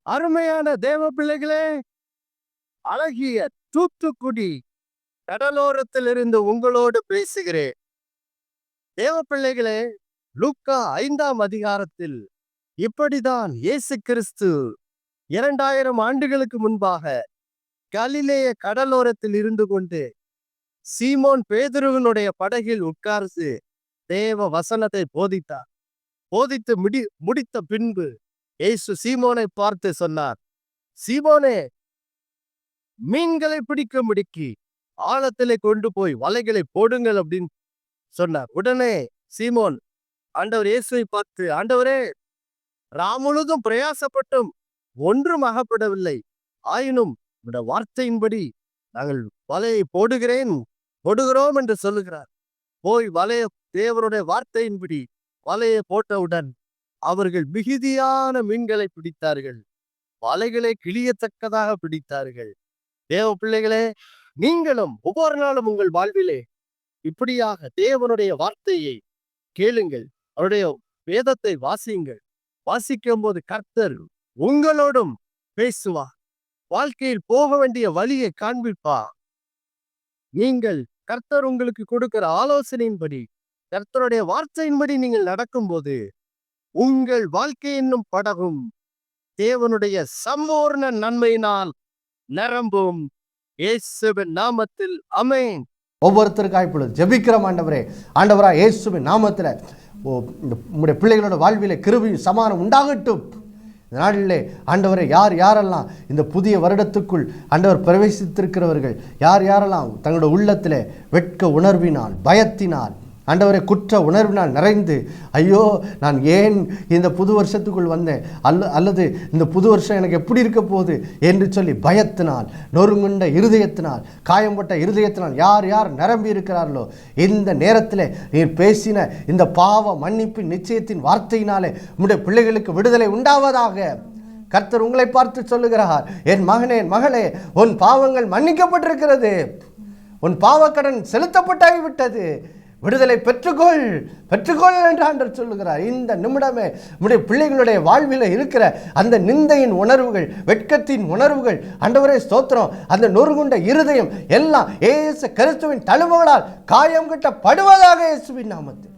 அருமையான தேவ பிள்ளைகளே, அழகிய தூத்துக்குடி கடலோரத்தில் இருந்து உங்களோடு பேசுகிறேன். தேவ பிள்ளைகளே, லூக்கா 5ஆம் அதிகாரத்தில் இப்படிதான் இயேசு கிறிஸ்து 2000 ஆண்டுகளுக்கு முன்பாக கலிலேய கடலோரத்தில் இருந்து கொண்டு சீமோன் பேதுருவினுடைய படகில் உட்கார்ந்து தேவ வசனத்தை போதித்தார். போதித்து முடித்த பின்பு இயேசு சீமோனை பார்த்து சொன்னார், சீமோனே, மீன்களை பிடிக்கும்படிக்கு ஆழத்திலே கொண்டு போய் வலைகளை போடுங்கள் அப்படின்னு சொன்னார். உடனே சீமோன் ஆண்டவர் இயேசுவை பார்த்து, ஆண்டவரே, முழுதும் பிரயாசப்பட்டும் ஒன்றும் அகப்படவில்லை, ஆயினும் இந்த வார்த்தையின்படி நாங்கள் வலையை போடுகிறோம் என்று சொல்லுகிறார். போய் தேவனுடைய வார்த்தையின்படி வலையை போட்டவுடன் அவர்கள் மிகுதியான மீன்களை பிடித்தார்கள். வலைகளை கிழியத்தக்கதாக பிடித்தார்கள். தேவ பிள்ளைகளே, நீங்களும் ஒவ்வொரு நாளும் உங்கள் வாழ்விலே இப்படியாக தேவனுடைய வார்த்தையை கேளுங்கள், அவருடைய வேதத்தை வாசியுங்கள். வாசிக்கும் போது கர்த்தர் உங்களோடும் பேசுவார். வாழ்க்கையில் போக வேண்டிய வழியை காண்பிப்பார். நீங்கள் கர்த்தர் உங்களுக்கு கொடுக்கிற ஆலோசனையின்படி, கர்த்தருடைய வார்த்தையின்படி நீங்கள் நடக்கும்போது உங்கள் வாழ்க்கை என்னும் படகும் தேவனுடைய சம்பூர்ண நன்மையினால் நிரம்பும். இயேசுவின் நாமத்தில் ஆமென். ஒவ்வொருத்தருக்காக இப்பொழுது ஜெபிக்கிறோம். ஆண்டவரா இயேசுவின் நாமத்தில் உங்களுடைய பிள்ளைகளோட வாழ்விலே கிருபையும் சமாதானம் உண்டாகட்டும். இந்த நாளிலே ஆண்டவரை யாரெல்லாம் இந்த புதிய வருடத்துக்குள் ஆண்டவர் பிரவேசித்திருக்கிறவர்கள், யாரெல்லாம் தங்களோட உள்ளத்தில் வெட்க உணர்வினால், பயத்தினால், ஆண்டவரை குற்ற உணர்வினால் நிறைந்து, ஐயோ நான் ஏன் இந்த புது வருஷத்துக்குள் வந்தேன், அல்லது இந்த புது வருஷம் எனக்கு எப்படி இருக்க போகுது என்று சொல்லி பயத்தினால், நொறுங்குண்ட இருதயத்தினால், காயம்பட்ட இருதயத்தினால் யார் நிரம்பி இருக்கிறார்களோ, இந்த நேரத்தில் நீர் பேசின இந்த பாவ மன்னிப்பு நிச்சயத்தின் வார்த்தையினாலே உம்முடைய பிள்ளைகளுக்கு விடுதலை உண்டாவதாக. கர்த்தர் உங்களை பார்த்து சொல்லுகிறார், என் மகனே, என் மகளே, உன் பாவங்கள் மன்னிக்கப்பட்டிருக்கிறது, உன் பாவக்கடன் செலுத்தப்பட்டாகிவிட்டது, விடுதலை பெற்றுக்கொள் என்று ஆண்டவர் சொல்லுகிறார். இந்த நிமிடமே உம்முடைய பிள்ளைகளுடைய வாழ்வில் இருக்கிற அந்த நிந்தையின் உணர்வுகள், வெட்கத்தின் உணர்வுகள், ஆண்டவரே ஸ்தோத்திரம், அந்த நொறுங்குண்ட இருதயம் எல்லாம் இயேசு கிறிஸ்துவின் தழும்புகளால் காயம் கட்டப்படுவதாக இயேசுவின் நாமத்தில்